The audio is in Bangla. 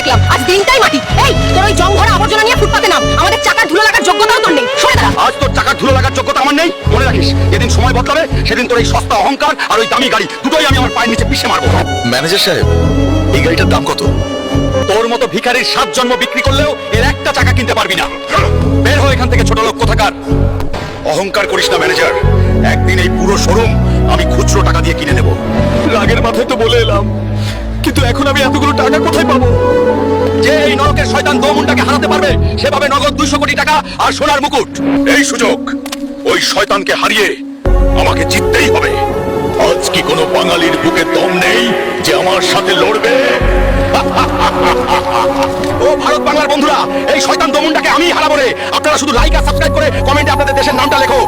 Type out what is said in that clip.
দেখলাম, আজ দিনটাই মাটি। এই তোর ওই জং ভরা আবর্জনা নিয়ে ফুটপাতে নাম, আমাদের চাকার ধুলো লাগার যোগ্যতাও তোর নেই। সরে দাঁড়া। আজ তোর চাকার ধুলো লাগার যোগ্যতা আমার নেই, মনে রাখিস যেদিন সময় বদলাবে সেদিন তোর এই সস্তা অহংকার আর ওই দামি গাড়ি দুটোই আমি আমার পায়ের নিচে পিষে মারবো। ম্যানেজার সাহেব, এই গাড়িটার দাম কত? তোর মতো ভিখারির 7 জন্ম বিক্রি করলেও এর একটা চাকা কিনতে পারবি না। বের হও এখান থেকে, ছোট লোক কোথাকার। অহংকার করিস না ম্যানেজার, একদিন এই পুরো শোরুম আমি খুচরো টাকা দিয়ে কিনে নেব। রাগের মাথায় তো বলে এলাম, কিন্তু এখন আমি এতগুলো টাকা কোথায় পাবো? যে এই নরকের শয়তান দোমুন্ডাকে হারাতে পারবে সেভাবে নগদ 200 কোটি টাকা আর সোনার মুকুট। এই সুযোগ ওই শয়তানকে হারিয়ে আমাকে জিততেই হবে। আজ কি কোনো বাঙালির বুকে দম নেই যে আমার সাথে লড়বে? ও ভারত বাংলার বন্ধুরা, এই শয়তান দোমুন্ডাকে আমি হারাবো রে। আপনারা শুধু লাইক আর সাবস্ক্রাইব করে কমেন্টে আপনাদের দেশের নামটা লেখো।